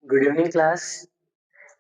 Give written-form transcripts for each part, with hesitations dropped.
Good evening, class.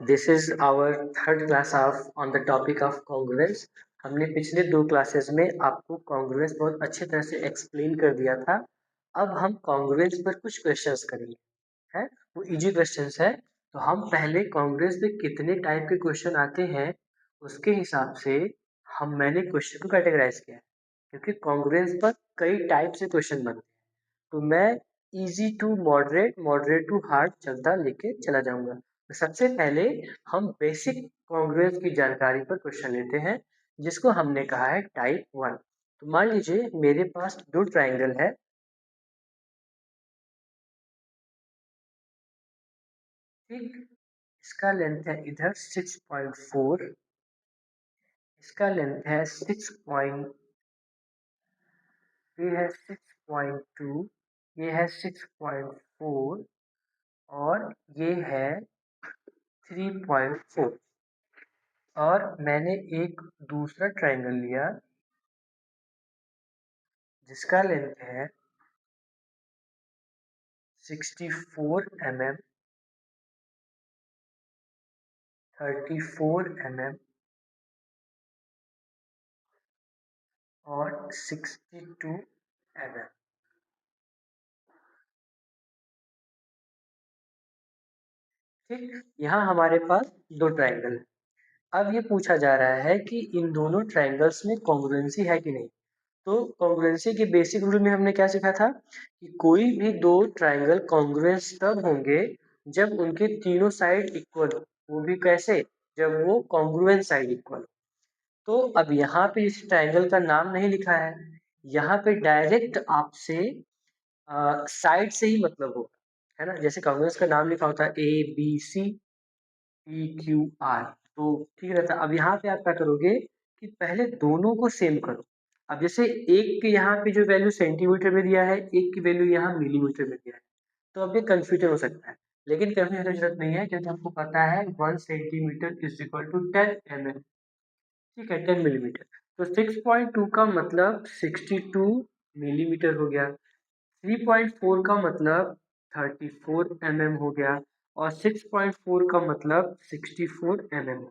This is our third class of on the topic of congruence. हमने पिछले दो classes में आपको कॉन्ग्रुएंस बहुत अच्छी तरह से एक्सप्लेन कर दिया था. अब हम कॉन्ग्रुएंस पर कुछ क्वेश्चंस करेंगे. है वो इजी क्वेश्चंस है. तो हम पहले कॉन्ग्रुएंस में कितने टाइप के क्वेश्चन आते हैं उसके हिसाब से मैंने क्वेश्चन को कैटेगराइज किया है, क्योंकि कॉन्ग्रुएंस पर कई टाइप से क्वेश्चन बनते हैं. तो मैं easy to moderate, moderate to hard चलता लेके चला जाऊंगा. तो सबसे पहले हम बेसिक कॉन्ग्रुएंस की जानकारी पर क्वेश्चन लेते हैं, जिसको हमने कहा है टाइप 1. तो मान लीजिए मेरे पास दो ट्राइंगल है. ठीक, इसका लेंथ है इधर 6.4, इसका लेंथ है 6 पॉइंट, ये है 6.2, ये है 6.4 और ये है 3.4. और मैंने एक दूसरा ट्राइंगल लिया जिसका लेंथ है 64 mm, 34 mm और 62 mm. ठीक, यहाँ हमारे पास दो ट्राइंगल है. अब ये पूछा जा रहा है कि इन दोनों ट्राइंगल्स में कॉन्ग्रुएंसी है कि नहीं. तो कॉन्ग्रुएंसी के बेसिक रूल में हमने क्या सीखा था कि कोई भी दो ट्राइंगल कॉन्ग्रुएंस तब होंगे जब उनके तीनों साइड इक्वल हो. वो भी कैसे? जब वो कॉन्ग्रुएंट साइड इक्वल हो. तो अब यहाँ पे इस ट्राइंगल का नाम नहीं लिखा है, यहाँ पे डायरेक्ट आपसे साइड से ही मतलब होगा, है ना. जैसे कॉन्ग्रुएंस का नाम लिखा होता है ABC PQR, तो ठीक रहता. अब यहाँ पे आप क्या करोगे कि पहले दोनों को सेम करो. अब जैसे एक के यहाँ पे जो वैल्यू सेंटीमीटर में दिया है, एक की वैल्यू यहाँ मिलीमीटर में दिया है, तो अब ये कंफ्यूजन हो सकता है. लेकिन कंफ्यूजन की जरूरत नहीं है, क्योंकि हमको पता है 1 centimetre is equal to 10 mm. ठीक है, 10 मिलीमीटर. तो 6.2 का मतलब 62 मिलीमीटर हो गया, 3.4 का मतलब 34 mm हो गया, और 6.4 का मतलब 64 mm.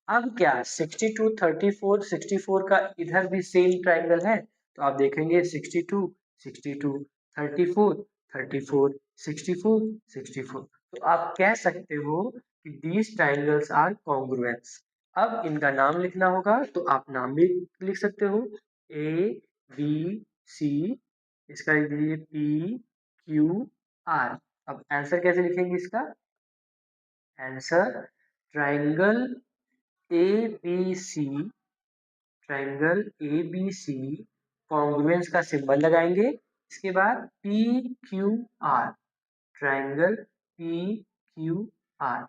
अब क्या 62, 34, 64 का इधर भी सेम ट्राइंगल है, तो आप देखेंगे 62, 62, 34, 34, 64, 64. तो आप कह सकते हो कि these triangles are congruent. अब इनका नाम लिखना होगा, तो आप नाम भी लिख सकते हो. ABC, इसका लिख दीजिए PQR. अब आंसर कैसे लिखेंगे इसका? Answer triangle ABC, triangle ABC congruence का सिंबल लगाएंगे. इसके बाद PQR, ट्राइंगल PQR.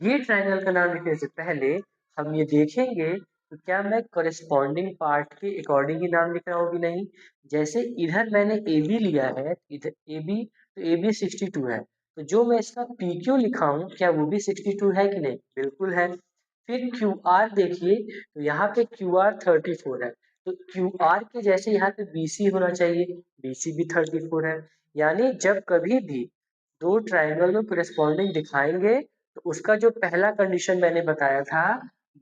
ये ट्राइंगल का नाम लिखने से पहले हम ये देखेंगे तो क्या मैं कॉरेस्पॉन्डिंग पार्ट के अकॉर्डिंग ही नाम लिख रहा हूँ कि नहीं. जैसे इधर मैंने AB लिया है, इधर AB, तो AB 62 है, तो जो मैं इसका PQ लिखा हूँ क्या वो भी 62 है कि नहीं? बिल्कुल है. फिर QR देखिए, तो यहाँ पे QR 34 है, तो QR के जैसे यहाँ पे BC होना चाहिए, BC भी 34 है. यानी जब कभी भी दो ट्राइंगल में कॉरेस्पॉन्डिंग दिखाएंगे, तो उसका जो पहला कंडीशन मैंने बताया था,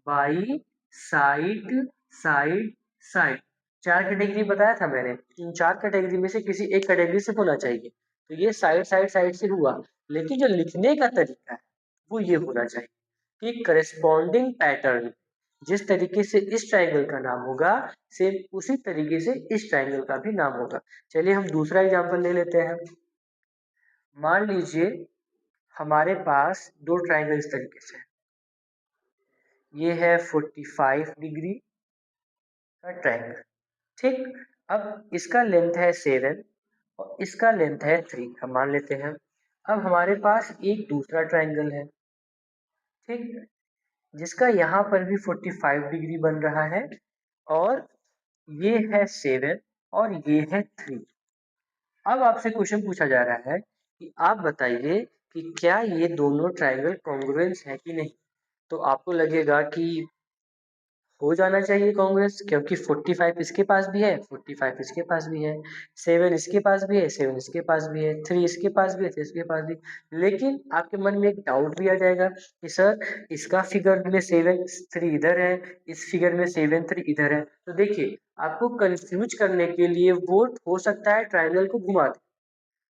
बाई साइड, साइड, साइड, चार कैटेगरी बताया था मैंने. इन चार कैटेगरी में से किसी एक कैटेगरी से होना चाहिए. तो ये साइड साइड साइड से हुआ, लेकिन जो लिखने का तरीका है वो ये होना चाहिए कि करेस्पॉन्डिंग पैटर्न, जिस तरीके से इस ट्राइंगल का नाम होगा, सेम उसी तरीके से इस ट्राइंगल का भी नाम होगा. चलिए हम दूसरा एग्जांपल ले लेते हैं. मान लीजिए हमारे पास दो ट्राइंगल इस तरीके से है. ये है 45 डिग्री का ट्राइंगल. ठीक, अब इसका लेंथ है 7 और इसका लेंथ है 3, हम मान लेते हैं. अब हमारे पास एक दूसरा ट्राइंगल है, ठीक, जिसका यहाँ पर भी 45 डिग्री बन रहा है, और ये है 7 और ये है 3. अब आपसे क्वेश्चन पूछा जा रहा है कि आप बताइए कि क्या ये दोनों ट्राइंगल कॉन्ग्रुएंस है कि नहीं. तो आपको लगेगा कि हो जाना चाहिए कांग्रेस, क्योंकि 45 इसके पास भी है, 45 इसके पास भी है, 7 इसके पास भी है, 7 इसके पास भी है, 3 इसके पास भी है, 3 इसके पास भी। लेकिन आपके मन में एक डाउट भी आ जाएगा कि सर इसका फिगर में 7 3 इधर है, इस फिगर में 7 3 इधर है। तो देखिए आपको कंफ्यूज करने के लिए वो हो सकता है ट्राइंगल को घुमा दे।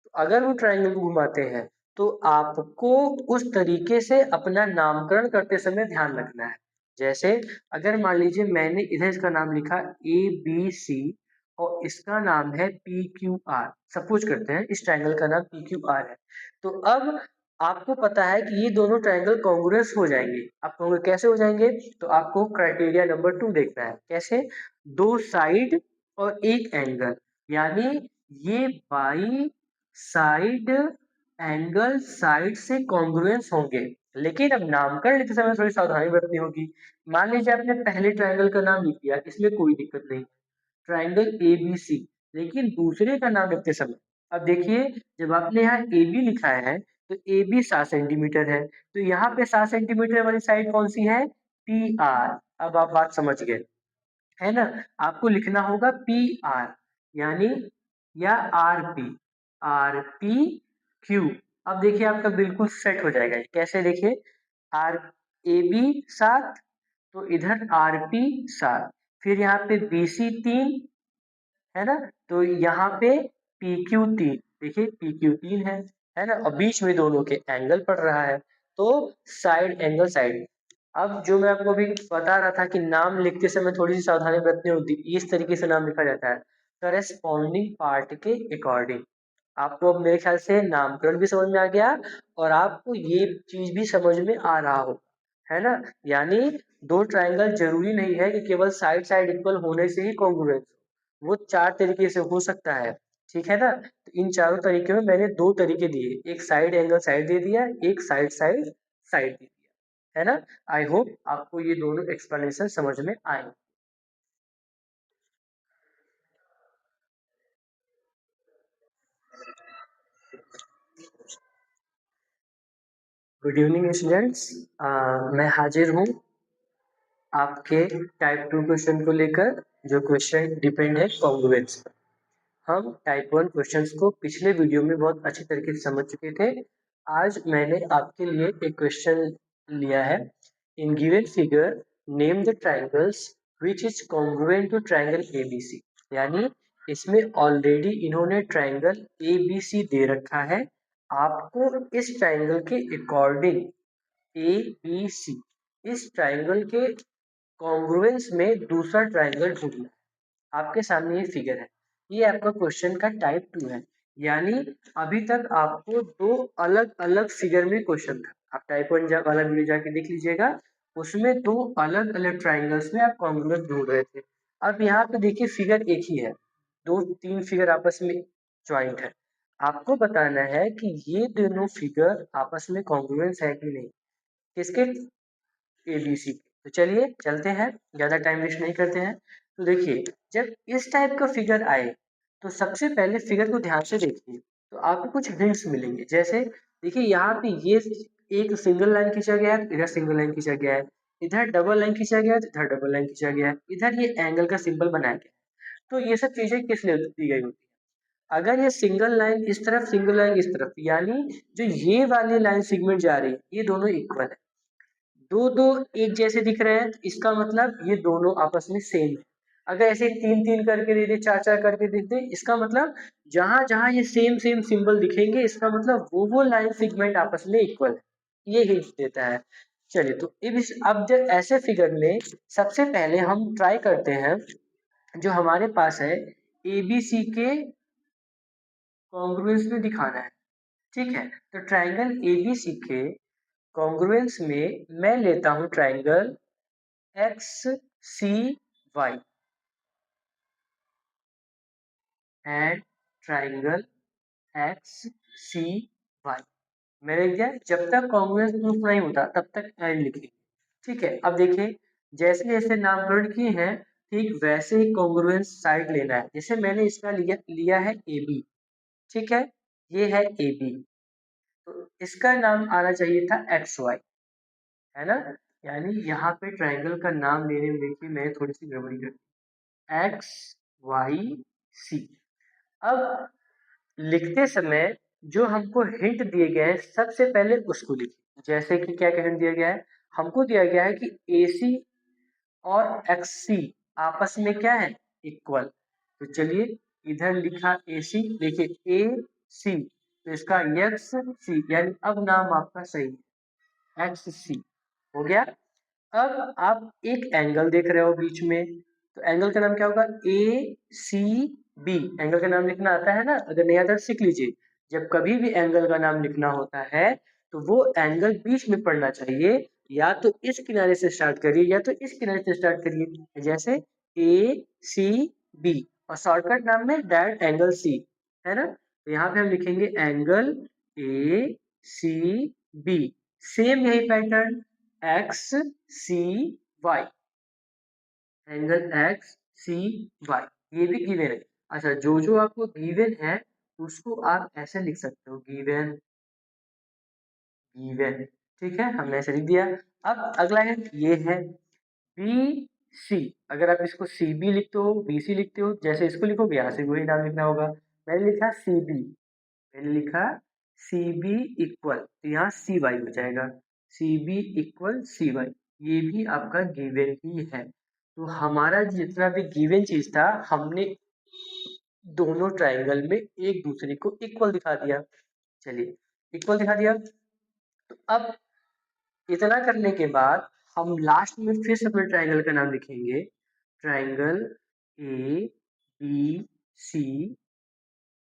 तो अगर वो ट्राइंगल को घुमाते हैं तो आपको उस तरीके से अपना नामकरण करते समय ध्यान रखना है। जैसे अगर मान लीजिए मैंने इधर इसका नाम लिखा ABC और इसका नाम है PQR, सपोज करते हैं इस ट्राइंगल का नाम PQR है। तो अब आपको पता है कि ये दोनों ट्राइंगल कॉन्ग्रुएंस हो जाएंगे। आप कहोगे कैसे हो जाएंगे? तो आपको क्राइटेरिया नंबर 2 देखना है। कैसे? दो साइड और एक एंगल, यानी ये बाई साइड एंगल साइड से कॉन्ग्रुएंस होंगे। लेकिन अब नामकरण लिखते समय थोड़ी सावधानी बरतनी होगी। मान लीजिए आपने पहले ट्राइंगल का नाम लिख दिया, इसमें कोई दिक्कत नहीं, ट्राइंगल ABC। लेकिन दूसरे का नाम लिखते समय अब देखिए, जब आपने यहाँ AB लिखा है तो AB 7 सेंटीमीटर है, तो यहाँ पे 7 सेंटीमीटर वाली साइड कौन सी है? PR। अब आप बात समझ गए, है ना? आपको लिखना होगा PR, यानी या RP अब देखिए आपका बिल्कुल सेट हो जाएगा। कैसे? देखिए आर AB 7, तो इधर RP 7, फिर यहाँ पे BC 3, है ना? तो यहाँ पे PQ 3, देखिए PQ 3 है ना? और बीच में दोनों के एंगल पड़ रहा है, तो साइड एंगल साइड। अब जो मैं आपको अभी बता रहा था कि नाम लिखते समय थोड़ी सी सावधानी बरतनी होती है, इस तरीके से नाम लिखा जाता है करेस्पॉन्डिंग पार्ट के अकॉर्डिंग। आपको अब मेरे ख्याल से नामकरण भी समझ में आ गया और आपको ये चीज भी समझ में आ रहा हो, है ना? यानी दो ट्राइंगल जरूरी नहीं है कि केवल साइड साइड इक्वल होने से ही कॉन्ग्रुएंस हो, वो 4 तरीके से हो सकता है। ठीक है ना? तो इन चारों तरीके में मैंने 2 तरीके दिए, एक साइड एंगल साइड दे दिया, एक साइड साइड साइड दे दिया, है ना? आई होप आपको ये दोनों एक्सप्लेनेशन समझ में आए। गुड इवनिंग स्टूडेंट्स, मैं हाजिर हूँ आपके टाइप 2 क्वेश्चन को लेकर, जो क्वेश्चन डिपेंड है कॉन्ग्रुएंस पर। हम टाइप 1 क्वेश्चंस को पिछले वीडियो में बहुत अच्छी तरीके से समझ चुके थे। आज मैंने आपके लिए एक क्वेश्चन लिया है। In given figure name the triangles which is congruent to triangle ABC। यानी इसमें ऑलरेडी इन्होंने ट्राइंगल ABC दे रखा है, आपको इस ट्राइंगल के अकॉर्डिंग ABC, इस ट्राइंगल के कॉन्ग्रुएंस में दूसरा ट्राइंगल ढूंढना है। आपके सामने ये फिगर है, ये आपका क्वेश्चन का टाइप 2 है। यानी अभी तक आपको दो अलग अलग फिगर में क्वेश्चन था। आप टाइप 1 वाला वीडियो जाके देख लीजिएगा, उसमें दो अलग अलग ट्राइंगल्स में आप कॉन्ग्रुएंस ढूंढ रहे थे। अब यहाँ पे देखिए फिगर एक ही है, दो तीन फिगर आपस में ज्वाइंट है। आपको बताना है कि ये दोनों फिगर आपस में कॉन्ग्रुएंस है कि नहीं, किसके? ABC। तो चलिए चलते हैं, ज्यादा टाइम वेस्ट नहीं करते हैं। तो देखिए जब इस टाइप का फिगर आए तो सबसे पहले फिगर को ध्यान से देखिए, तो आपको कुछ हिंट्स मिलेंगे। जैसे देखिए यहाँ पे ये एक सिंगल लाइन खींचा गया है, इधर सिंगल लाइन खींचा गया है, इधर डबल लाइन खींचा गया है, इधर डबल लाइन खींचा गया है, इधर ये एंगल का सिंबल बनाया गया है। तो ये सब चीजें किस लिए दी गई होती है? अगर ये सिंगल लाइन इस तरफ, सिंगल लाइन इस तरफ, यानी जो ये वाली लाइन सेगमेंट जा रही है, ये दोनों इक्वल है, दो दो एक जैसे दिख रहे हैं, तो इसका मतलब ये दोनों आपस में सेम है। अगर ऐसे तीन तीन करके दे दे, चार चार करके दे दे, इसका मतलब जहां जहां ये सेम सेम सिंबल दिखेंगे, इसका मतलब वो लाइन सेगमेंट आपस में इक्वल है। ये हिंट देता है। चलिए तो अब जब ऐसे फिगर में सबसे पहले हम ट्राई करते हैं, जो हमारे पास है ABC के कॉन्ग्रुएंस में दिखाना है। ठीक है, तो ट्राइंगल ABC के कॉन्ग्रुएंस में मैं लेता हूं triangle XCY and triangle XCY। मैंने लिख दिया, जब तक कॉन्ग्रुएंस प्रूफ नहीं होता तब तक एंड लिखिए। ठीक है, अब देखिए जैसे जैसे नामकरण किए हैं, ठीक वैसे ही कॉन्ग्रुएंस साइड लेना है। जैसे मैंने इसका लिया है AB, ठीक है, ये है AB, तो इसका नाम आना चाहिए था XY, है ना? यानी यहाँ पे ट्राइंगल का नाम लेने में देखिए मैं थोड़ी सी गड़बड़ी कर, एक्स वाई सी। अब लिखते समय जो हमको हिंट दिए गए हैं सबसे पहले उसको लिखिए। जैसे कि क्या हिंट दिया गया है, हमको दिया गया है कि AC और XC आपस में क्या है, इक्वल। तो चलिए इधर लिखा AC, देखिए AC, तो इसका XC, यानी अब नाम आपका सही है, XC हो गया। अब आप एक एंगल देख रहे हो बीच में, तो एंगल का नाम क्या होगा, ACB। एंगल का नाम लिखना आता है ना, अगर नहीं आता तो सीख लीजिए। जब कभी भी एंगल का नाम लिखना होता है तो वो एंगल बीच में पड़ना चाहिए, या तो इस किनारे से स्टार्ट करिए या तो इस किनारे से स्टार्ट करिए, जैसे ACB, और शॉर्टकट नाम में डायरेक्ट एंगल C है ना। तो यहाँ पे हम लिखेंगे एंगल ACB। सेम यही पैटर्न एक्स सी वाई, एंगल एक्स सी वाई, ये भी गिवन है। अच्छा, जो जो आपको गिवन है उसको आप ऐसे लिख सकते हो, गिवन गिवन, ठीक है, हमने ऐसे लिख दिया। अब अगला है, ये है बी सी। अगर आप इसको सी बी लिखते हो, बी सी लिखते हो, जैसे इसको लिखोगे यहाँ से वही नाम लिखना होगा। मैंने लिखा सी बी, मैंने लिखा सी बी इक्वल, तो यहाँ सी वाई हो जाएगा, C B equal C Y, ये भी आपका गिवन ही है। तो हमारा जितना भी गिवन चीज था हमने दोनों ट्राइंगल में एक दूसरे को इक्वल दिखा दिया। चलिए इक्वल दिखा दिया, तो अब इतना करने के बाद हम लास्ट में फिर से अपने ट्राइंगल का नाम लिखेंगे, ट्राइंगल ए बी सी,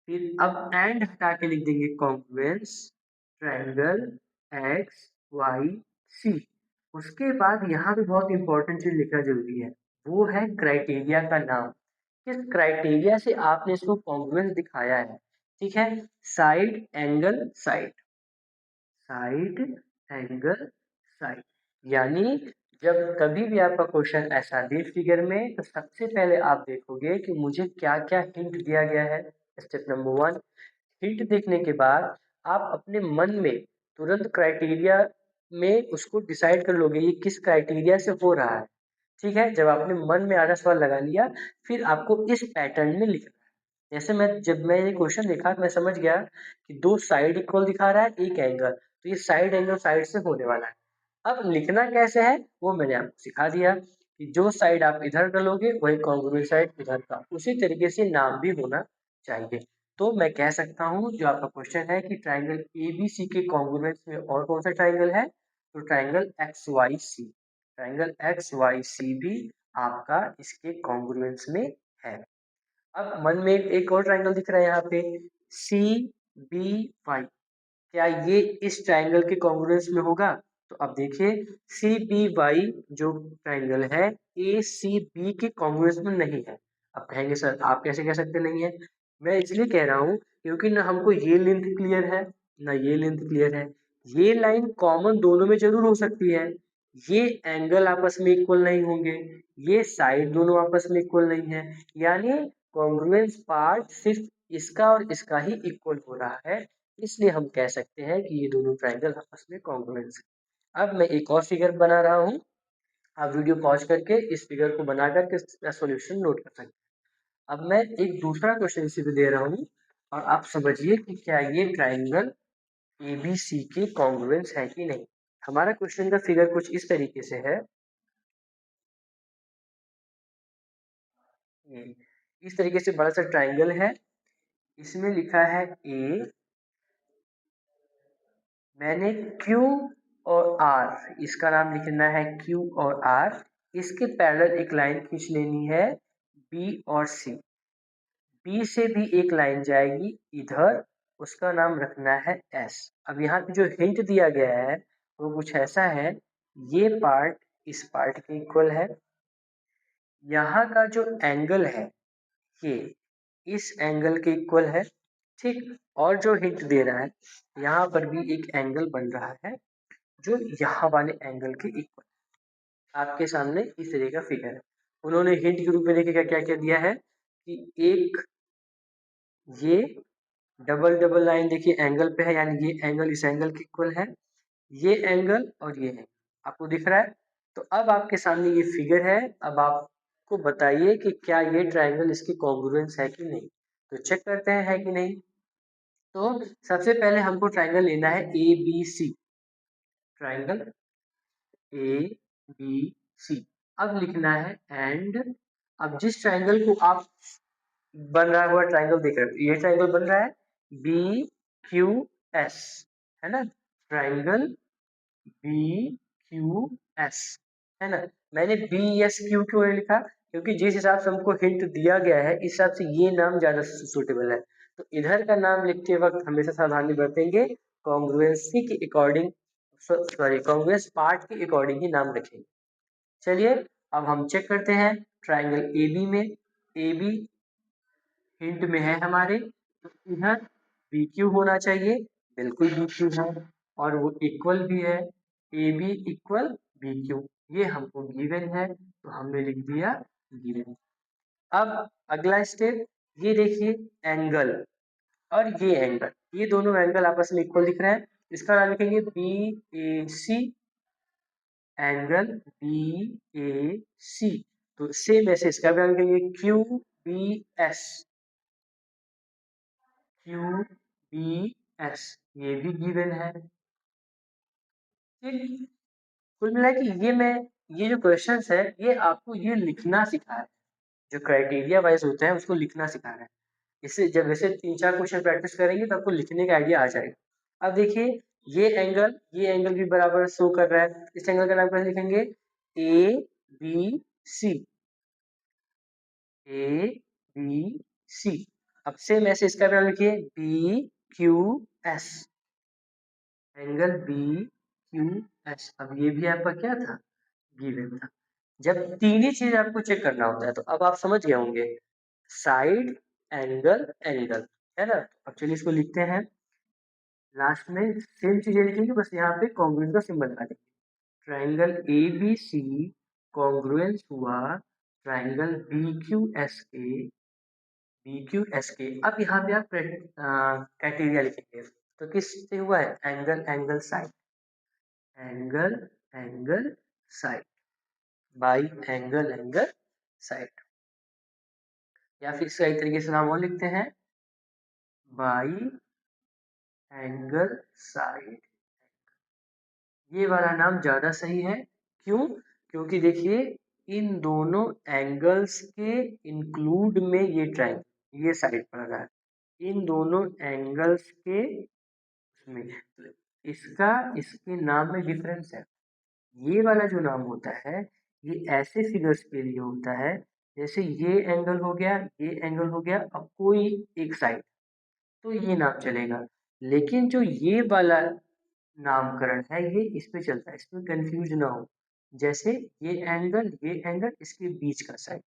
फिर अब एंड हटा के लिख देंगे congruence triangle X Y C. उसके बाद यहाँ पे बहुत इंपॉर्टेंट चीज लिखना जरूरी है, वो है क्राइटेरिया का नाम। किस क्राइटेरिया से आपने इसको कॉन्ग्रुएंस दिखाया है, ठीक है, side angle side, side angle side. यानी जब कभी भी आपका क्वेश्चन ऐसा दे फिगर में, तो सबसे पहले आप देखोगे कि मुझे क्या क्या हिंट दिया गया है। स्टेप नंबर 1, हिंट देखने के बाद आप अपने मन में तुरंत क्राइटेरिया में उसको डिसाइड कर लोगे ये किस क्राइटेरिया से हो रहा है, ठीक है। जब आपने मन में आधा सवाल लगा लिया, फिर आपको इस पैटर्न में लिखना है। जैसे जब मैं ये क्वेश्चन देखा तो मैं समझ गया कि दो साइड इक्वल दिखा रहा है, एक एंगल, तो ये साइड एंगल साइड से होने वाला है। अब लिखना कैसे है वो मैंने आपको सिखा दिया कि जो साइड आप इधर का लोगे वही कॉन्ग्रुएंट साइड इधर का, उसी तरीके से नाम भी होना चाहिए। तो मैं कह सकता हूँ जो आपका क्वेश्चन है कि ट्राइंगल ABC के कॉन्ग्रुएंस में और कौन सा ट्राइंगल है, तो ट्राइंगल XYC, ट्राइंगल XYC भी आपका इसके कॉन्ग्रुएंस में है। अब मन में एक और ट्राइंगल दिख रहा है यहाँ पे CBY, क्या ये इस ट्राइंगल के कॉन्ग्रुएंस में होगा, तो अब देखिए CBY जो ट्राइंगल है ACB के कॉन्ग्रुएंस में नहीं है। अब कहेंगे सर आप कैसे कह सकते नहीं है, मैं इसलिए कह रहा हूँ क्योंकि ना हमको ये लेंथ क्लियर है ना ये लेंथ क्लियर है। ये लाइन कॉमन दोनों में जरूर हो सकती है, ये एंगल आपस में इक्वल नहीं होंगे, ये साइड दोनों आपस में इक्वल नहीं है, यानी कॉन्ग्रुएंस पार्ट सिर्फ इसका और इसका ही इक्वल हो रहा है, इसलिए हम कह सकते हैं कि ये दोनों ट्राइंगल आपस में कॉन्ग्रुएंस है। अब मैं एक और फिगर बना रहा हूँ, आप वीडियो पॉज करके इस फिगर को बना करके इसका सॉल्यूशन नोट कर सकते हैं। अब मैं एक दूसरा क्वेश्चन इसी पे दे रहा हूँ और आप समझिए कि क्या ये ट्राइंगल ABC के कॉन्ग्रुएंस है कि नहीं। हमारा क्वेश्चन का फिगर कुछ इस तरीके से है, इस तरीके से बड़ा सा ट्राइंगल है, इसमें लिखा है A, मैंने Q और R, इसका नाम लिखना है Q और R, इसके पैरेलल एक लाइन खींच लेनी है B और C, B से भी एक लाइन जाएगी इधर, उसका नाम रखना है S। अब यहाँ पे जो हिंट दिया गया है वो कुछ ऐसा है, ये पार्ट इस पार्ट के इक्वल है, यहाँ का जो एंगल है ये इस एंगल के इक्वल है, ठीक। और जो हिंट दे रहा है यहाँ पर भी एक एंगल बन रहा है जो यहाँ वाले एंगल के इक्वल, आपके सामने इस तरह का फिगर है। उन्होंने हिंट के रूप में देखिएगा क्या क्या दिया है कि एक ये डबल डबल लाइन देखिए एंगल पे है, यानी ये एंगल इस एंगल के इक्वल है, ये एंगल और ये है, आपको दिख रहा है। तो अब आपके सामने ये फिगर है, अब आपको बताइए कि क्या ये ट्राइंगल इसकी कॉन्ग्रुएंस है कि नहीं। तो चेक करते हैं है कि नहीं। तो सबसे पहले हमको ट्राइंगल लेना है A B C, triangle A B C. अब लिखना है एंड, अब जिस ट्राइंगल को आप बन रहा हुआ ट्राइंगल देख रहे हो, ये ट्राइंगल बन रहा है बी क्यू एस, है ना, ट्राइंगल बी क्यू एस, है ना। मैंने बी एस क्यू क्यों नहीं लिखा, क्योंकि जिस हिसाब से हमको हिंट दिया गया है इस हिसाब से ये नाम ज्यादा सुटेबल है। तो इधर का नाम लिखते वक्त हमेशा सावधानी बरतेंगे, कॉन्ग्रुएंसी के अकॉर्डिंग, सॉरी कॉन्ग्रुएंस पार्ट के अकॉर्डिंग ही नाम रखेंगे। चलिए अब हम चेक करते हैं ट्राइंगल ए बी में, ए बी हिंट में है हमारे, तो इधर बी क्यू होना चाहिए, बिल्कुल बी क्यू है, और वो इक्वल भी है, A B equal B Q, ये हमको गिवन है तो हमने लिख दिया गिवन। अब अगला स्टेप, ये देखिए एंगल और ये एंगल, ये दोनों एंगल आपस में इक्वल दिख रहे हैं, इसका नाम लिखेंगे B A C, angle B A C. तो सेम ऐसे इसका भी नाम लिखेंगे Q B S, Q B S, ये भी गिवन है। ठीक, कुल मिला के ये जो क्वेश्चंस है ये आपको ये लिखना सिखा रहा है, जो क्राइटेरिया वाइज होता है उसको लिखना सिखा रहा है। इससे जब वैसे 3-4 क्वेश्चन प्रैक्टिस करेंगे तो आपको लिखने का आइडिया आ जाएगा। अब देखिए ये एंगल भी बराबर शो कर रहा है, इस एंगल का नाम कैसे लिखेंगे, ए बी सी, ए बी सी। अब सेम ऐसे इसका भी नाम लिखिए B Q S, angle B Q S. अब ये भी आपका क्या था, गिवन था। जब तीन ही चीज आपको चेक करना होता है तो अब आप समझ गए होंगे, साइड एंगल एंगल, है ना। अब चलिए इसको लिखते हैं, लास्ट में सेम चीजें लिखेंगे, बस यहाँ पे कॉन्ग्रुएंस का सिंबल लगा देंगे। Triangle A B C congruence हुआ ट्राइंगल बी क्यू एस के। अब यहाँ पे आप क्राइटेरिया लिखेंगे, तो किससे हुआ है, angle angle side, angle angle side, by angle angle side, या फिर इसका एक तरीके से नाम और लिखते हैं बाई एंगल साइड। ये वाला नाम ज्यादा सही है, क्यों, क्योंकि देखिए इन दोनों एंगल्स के इंक्लूड में ये ट्राइंगल, ये साइड पड़ रहा है, इन दोनों एंगल्स के उसमें, तो इसका इसके नाम में डिफरेंस है। ये वाला जो नाम होता है ये ऐसे फिगर्स के लिए होता है, जैसे ये एंगल हो गया, ये एंगल हो गया, अब कोई एक साइड, तो ये नाम चलेगा। लेकिन जो ये वाला नामकरण है ये इस पे चलता है, इसमें कंफ्यूज ना हो, जैसे ये एंगल इसके बीच का साइड,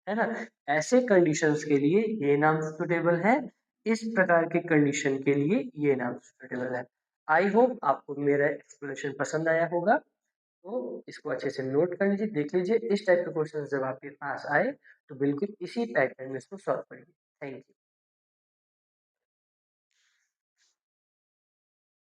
है ना। ऐसे कंडीशंस के लिए ये नाम सुटेबल है, इस प्रकार के कंडीशन के लिए ये नाम सुटेबल है। आई होप आपको मेरा एक्सप्लेनेशन पसंद आया होगा, तो इसको अच्छे से नोट कर लीजिए, देख लीजिए, इस टाइप के क्वेश्चन जब आपके पास आए तो बिल्कुल इसी पैटर्न में इसको सॉल्व करिए। Thank you.